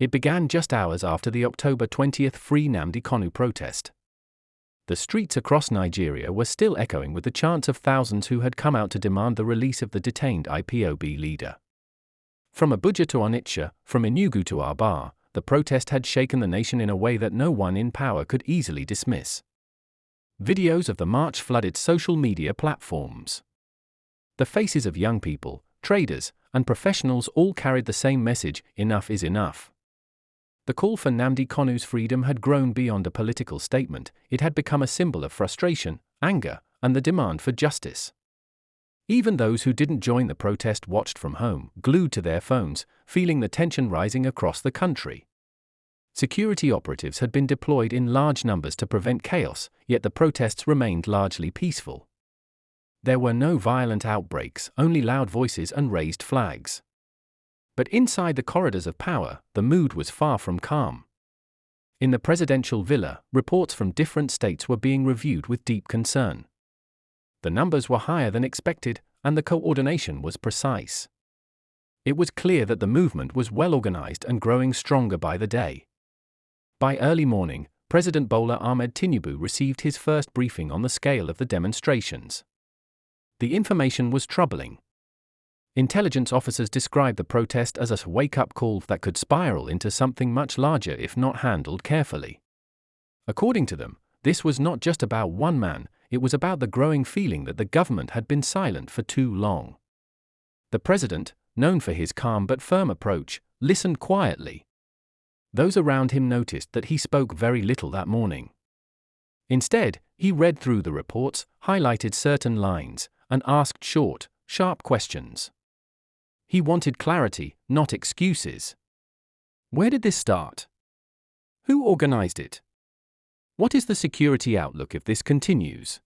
It began just hours after the October 20th Free Nnamdi Kanu protest. The streets across Nigeria were still echoing with the chants of thousands who had come out to demand the release of the detained Ipob leader. From Abuja to Onitsha, from Enugu to Aba, the protest had shaken the nation in a way that no one in power could easily dismiss. Videos of the march flooded social media platforms. The faces of young people, traders, and professionals all carried the same message: enough is enough. The call for Nnamdi Kanu's freedom had grown beyond a political statement. It had become a symbol of frustration, anger, and the demand for justice. Even those who didn't join the protest watched from home, glued to their phones, feeling the tension rising across the country. Security operatives had been deployed in large numbers to prevent chaos, yet the protests remained largely peaceful. There were no violent outbreaks, only loud voices and raised flags. But inside the corridors of power, the mood was far from calm. In the presidential villa, reports from different states were being reviewed with deep concern. The numbers were higher than expected, and the coordination was precise. It was clear that the movement was well organized and growing stronger by the day. By early morning, President Bola Ahmed Tinubu received his first briefing on the scale of the demonstrations. The information was troubling. Intelligence officers described the protest as a wake-up call that could spiral into something much larger if not handled carefully. According to them, this was not just about one man, it was about the growing feeling that the government had been silent for too long. The president, known for his calm but firm approach, listened quietly. Those around him noticed that he spoke very little that morning. Instead, he read through the reports, highlighted certain lines, and asked short, sharp questions. He wanted clarity, not excuses. Where did this start? Who organized it? What is the security outlook if this continues?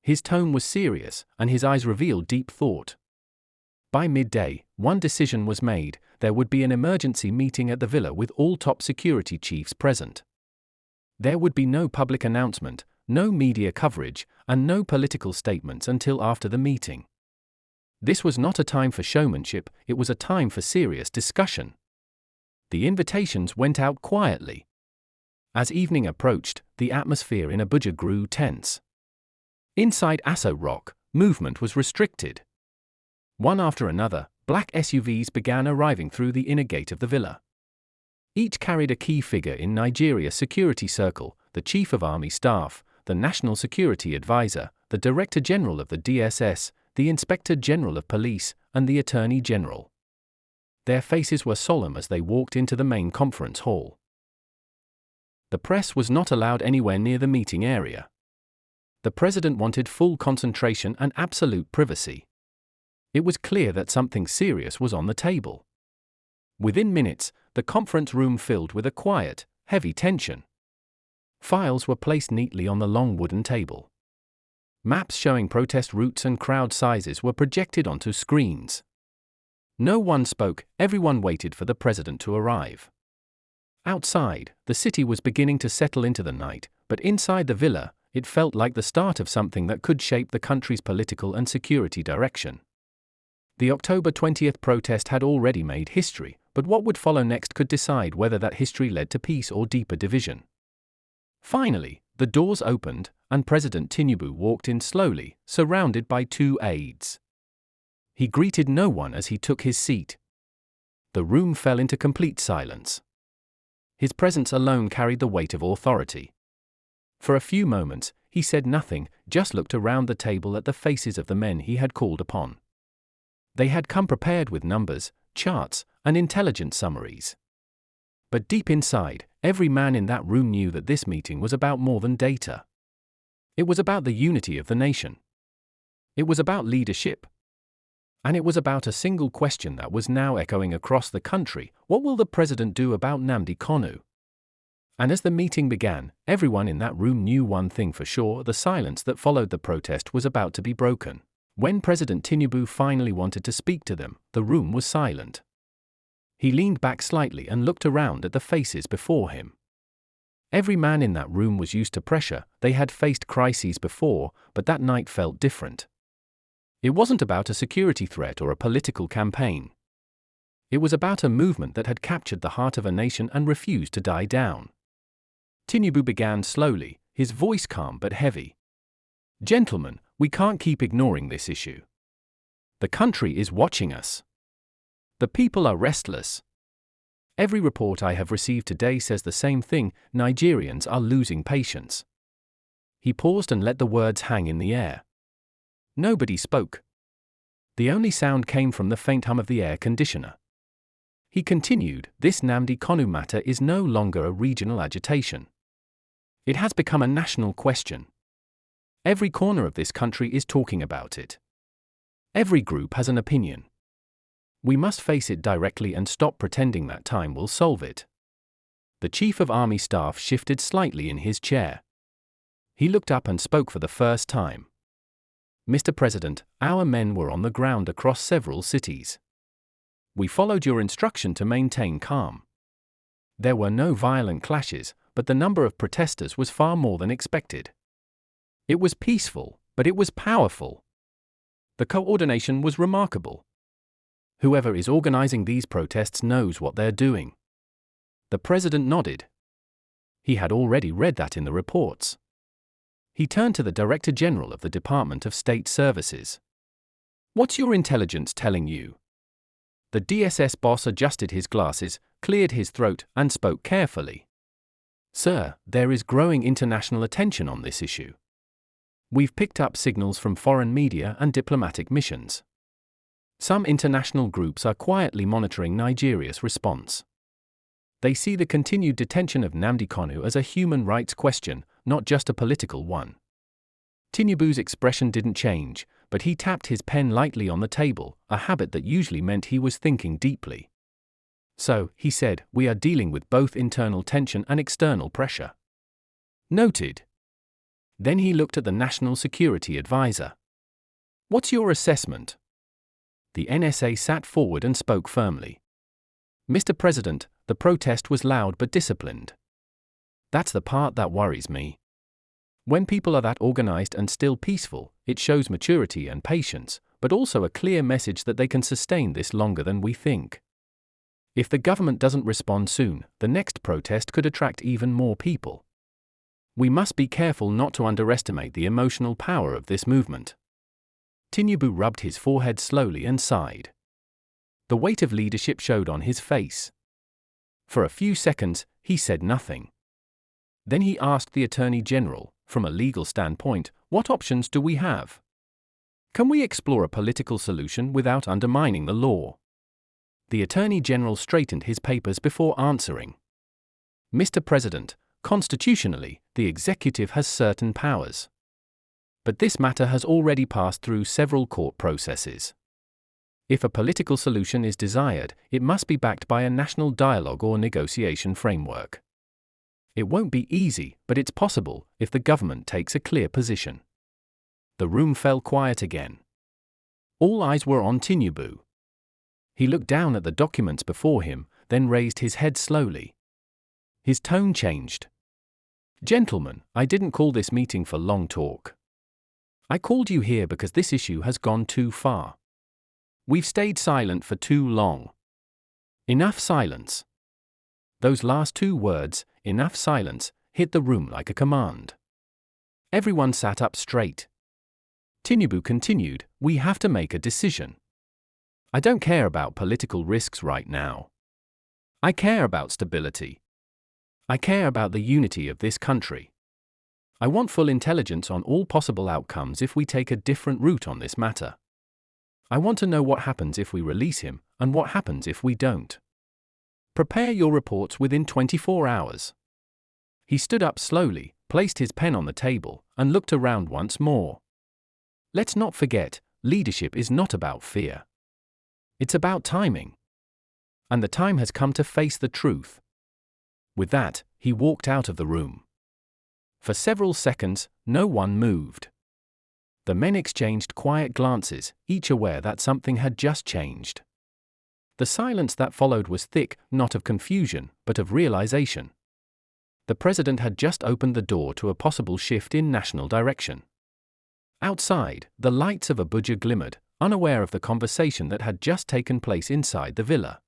His tone was serious, and his eyes revealed deep thought. By midday, one decision was made: there would be an emergency meeting at the villa with all top security chiefs present. There would be no public announcement, no media coverage, and no political statements until after the meeting. This was not a time for showmanship, it was a time for serious discussion. The invitations went out quietly. As evening approached, the atmosphere in Abuja grew tense. Inside Aso Rock, movement was restricted. One after another, black SUVs began arriving through the inner gate of the villa. Each carried a key figure in Nigeria's security circle: the Chief of Army Staff, the National Security Advisor, the Director General of the DSS, the Inspector General of Police, and the Attorney General. Their faces were solemn as they walked into the main conference hall. The press was not allowed anywhere near the meeting area. The president wanted full concentration and absolute privacy. It was clear that something serious was on the table. Within minutes, the conference room filled with a quiet, heavy tension. Files were placed neatly on the long wooden table. Maps showing protest routes and crowd sizes were projected onto screens. No one spoke, everyone waited for the president to arrive. Outside, the city was beginning to settle into the night, but inside the villa, it felt like the start of something that could shape the country's political and security direction. The October 20th protest had already made history, but what would follow next could decide whether that history led to peace or deeper division. Finally, the doors opened, and President Tinubu walked in slowly, surrounded by two aides. He greeted no one as he took his seat. The room fell into complete silence. His presence alone carried the weight of authority. For a few moments, he said nothing, just looked around the table at the faces of the men he had called upon. They had come prepared with numbers, charts, and intelligence summaries. But deep inside, every man in that room knew that this meeting was about more than data. It was about the unity of the nation. It was about leadership. And it was about a single question that was now echoing across the country: what will the president do about Nnamdi Kanu? And as the meeting began, everyone in that room knew one thing for sure: the silence that followed the protest was about to be broken. When President Tinubu finally wanted to speak to them, the room was silent. He leaned back slightly and looked around at the faces before him. Every man in that room was used to pressure, they had faced crises before, but that night felt different. It wasn't about a security threat or a political campaign. It was about a movement that had captured the heart of a nation and refused to die down. Tinubu began slowly, his voice calm but heavy. Gentlemen, we can't keep ignoring this issue. The country is watching us. The people are restless. Every report I have received today says the same thing: Nigerians are losing patience. He paused and let the words hang in the air. Nobody spoke. The only sound came from the faint hum of the air conditioner. He continued, this Nnamdi Kanu matter is no longer a regional agitation. It has become a national question. Every corner of this country is talking about it. Every group has an opinion. We must face it directly and stop pretending that time will solve it. The Chief of Army Staff shifted slightly in his chair. He looked up and spoke for the first time. Mr. President, our men were on the ground across several cities. We followed your instruction to maintain calm. There were no violent clashes, but the number of protesters was far more than expected. It was peaceful, but it was powerful. The coordination was remarkable. Whoever is organizing these protests knows what they're doing. The president nodded. He had already read that in the reports. He turned to the Director General of the Department of State Services. What's your intelligence telling you? The DSS boss adjusted his glasses, cleared his throat, and spoke carefully. Sir, there is growing international attention on this issue. We've picked up signals from foreign media and diplomatic missions. Some international groups are quietly monitoring Nigeria's response. They see the continued detention of Nnamdi Kanu as a human rights question, not just a political one. Tinubu's expression didn't change, but he tapped his pen lightly on the table, a habit that usually meant he was thinking deeply. So, he said, we are dealing with both internal tension and external pressure. Noted. Then he looked at the National Security Advisor. What's your assessment? The NSA sat forward and spoke firmly. Mr. President, the protest was loud but disciplined. That's the part that worries me. When people are that organized and still peaceful, it shows maturity and patience, but also a clear message that they can sustain this longer than we think. If the government doesn't respond soon, the next protest could attract even more people. We must be careful not to underestimate the emotional power of this movement. Tinubu rubbed his forehead slowly and sighed. The weight of leadership showed on his face. For a few seconds, he said nothing. Then he asked the Attorney General, from a legal standpoint, what options do we have? Can we explore a political solution without undermining the law? The Attorney General straightened his papers before answering. Mr. President, constitutionally, the executive has certain powers. But this matter has already passed through several court processes. If a political solution is desired, it must be backed by a national dialogue or negotiation framework. It won't be easy, but it's possible if the government takes a clear position. The room fell quiet again. All eyes were on Tinubu. He looked down at the documents before him, then raised his head slowly. His tone changed. Gentlemen, I didn't call this meeting for long talk. I called you here because this issue has gone too far. We've stayed silent for too long. Enough silence. Those last two words, enough silence, hit the room like a command. Everyone sat up straight. Tinubu continued, we have to make a decision. I don't care about political risks right now. I care about stability. I care about the unity of this country. I want full intelligence on all possible outcomes if we take a different route on this matter. I want to know what happens if we release him, and what happens if we don't. Prepare your reports within 24 hours. He stood up slowly, placed his pen on the table, and looked around once more. Let's not forget, leadership is not about fear. It's about timing. And the time has come to face the truth. With that, he walked out of the room. For several seconds, no one moved. The men exchanged quiet glances, each aware that something had just changed. The silence that followed was thick, not of confusion, but of realization. The president had just opened the door to a possible shift in national direction. Outside, the lights of Abuja glimmered, unaware of the conversation that had just taken place inside the villa.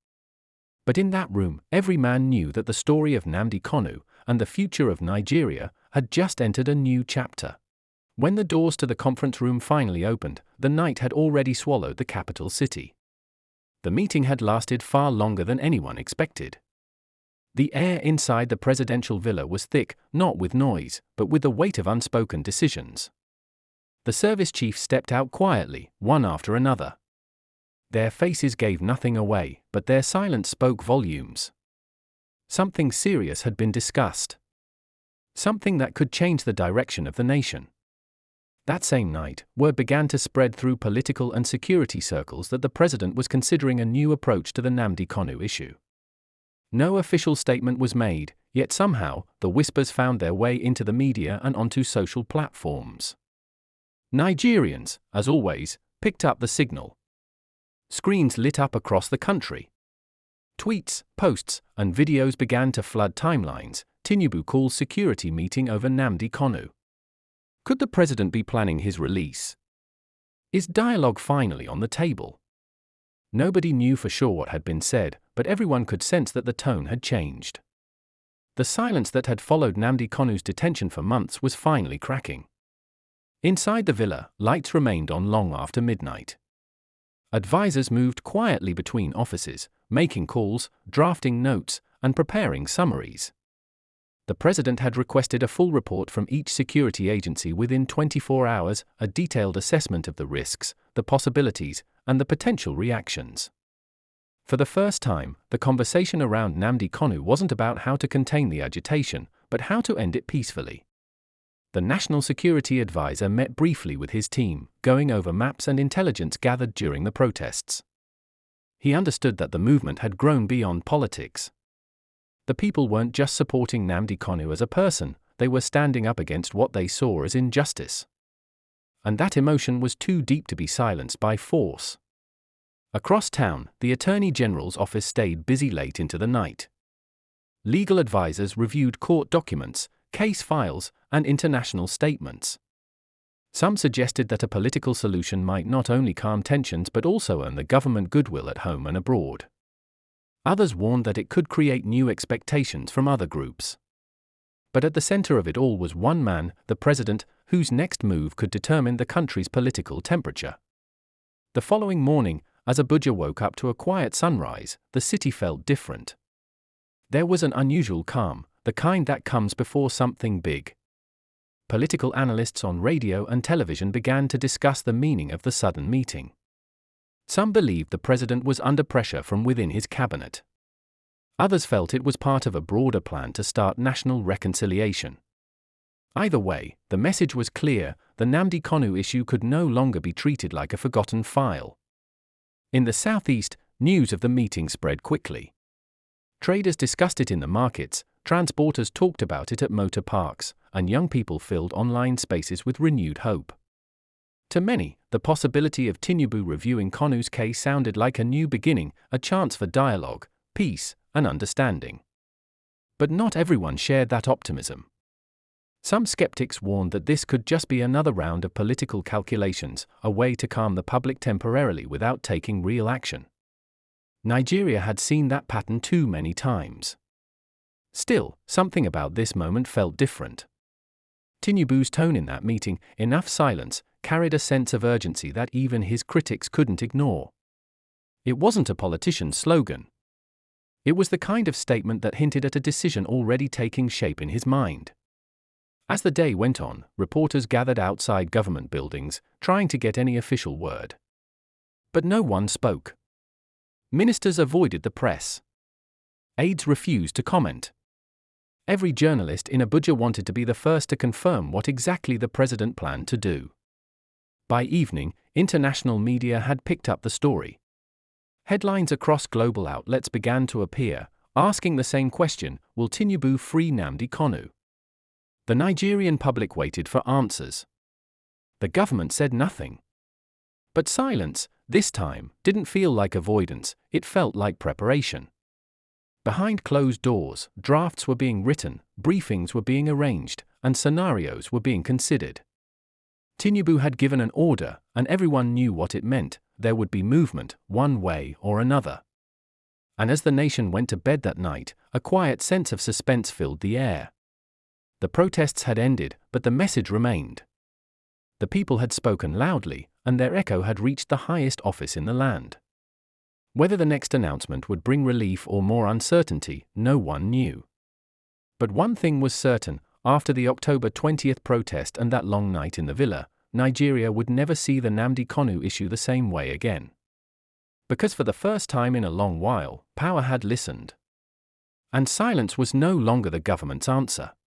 But in that room, every man knew that the story of Nnamdi Kanu and the future of Nigeria had just entered a new chapter. When the doors to the conference room finally opened, the night had already swallowed the capital city. The meeting had lasted far longer than anyone expected. The air inside the presidential villa was thick, not with noise, but with the weight of unspoken decisions. The service chiefs stepped out quietly, one after another. Their faces gave nothing away, but their silence spoke volumes. Something serious had been discussed. Something that could change the direction of the nation. That same night, word began to spread through political and security circles that the president was considering a new approach to the Nnamdi Kanu issue. No official statement was made, yet somehow, the whispers found their way into the media and onto social platforms. Nigerians, as always, picked up the signal. Screens lit up across the country. Tweets, posts, and videos began to flood timelines. Tinubu calls security meeting over Nnamdi Kanu. Could the president be planning his release? Is dialogue finally on the table? Nobody knew for sure what had been said, but everyone could sense that the tone had changed. The silence that had followed Nnamdi Kanu's detention for months was finally cracking. Inside the villa, lights remained on long after midnight. Advisors moved quietly between offices, making calls, drafting notes, and preparing summaries. The president had requested a full report from each security agency within 24 hours, a detailed assessment of the risks, the possibilities, and the potential reactions. For the first time, the conversation around Nnamdi Kanu wasn't about how to contain the agitation, but how to end it peacefully. The National Security Advisor met briefly with his team, going over maps and intelligence gathered during the protests. He understood that the movement had grown beyond politics. The people weren't just supporting Nnamdi Kanu as a person, they were standing up against what they saw as injustice. And that emotion was too deep to be silenced by force. Across town, the Attorney General's office stayed busy late into the night. Legal advisors reviewed court documents, case files, and international statements. Some suggested that a political solution might not only calm tensions but also earn the government goodwill at home and abroad. Others warned that it could create new expectations from other groups. But at the center of it all was one man, the president, whose next move could determine the country's political temperature. The following morning, as Abuja woke up to a quiet sunrise, the city felt different. There was an unusual calm, the kind that comes before something big. Political analysts on radio and television began to discuss the meaning of the sudden meeting. Some believed the president was under pressure from within his cabinet. Others felt it was part of a broader plan to start national reconciliation. Either way, the message was clear: the Nnamdi Kanu issue could no longer be treated like a forgotten file. In the southeast, news of the meeting spread quickly. Traders discussed it in the markets, transporters talked about it at motor parks, and young people filled online spaces with renewed hope. To many, the possibility of Tinubu reviewing Kanu's case sounded like a new beginning, a chance for dialogue, peace, and understanding. But not everyone shared that optimism. Some skeptics warned that this could just be another round of political calculations, a way to calm the public temporarily without taking real action. Nigeria had seen that pattern too many times. Still, something about this moment felt different. Tinubu's tone in that meeting, enough silence, carried a sense of urgency that even his critics couldn't ignore. It wasn't a politician's slogan. It was the kind of statement that hinted at a decision already taking shape in his mind. As the day went on, reporters gathered outside government buildings, trying to get any official word. But no one spoke. Ministers avoided the press. Aides refused to comment. Every journalist in Abuja wanted to be the first to confirm what exactly the president planned to do. By evening, international media had picked up the story. Headlines across global outlets began to appear, asking the same question: will Tinubu free Nnamdi Kanu? The Nigerian public waited for answers. The government said nothing. But silence, this time, didn't feel like avoidance, it felt like preparation. Behind closed doors, drafts were being written, briefings were being arranged, and scenarios were being considered. Tinubu had given an order, and everyone knew what it meant: there would be movement, one way or another. And as the nation went to bed that night, a quiet sense of suspense filled the air. The protests had ended, but the message remained. The people had spoken loudly, and their echo had reached the highest office in the land. Whether the next announcement would bring relief or more uncertainty, no one knew. But one thing was certain: after the October 20th protest and that long night in the villa, Nigeria would never see the Nnamdi Kanu issue the same way again. Because for the first time in a long while, power had listened. And silence was no longer the government's answer.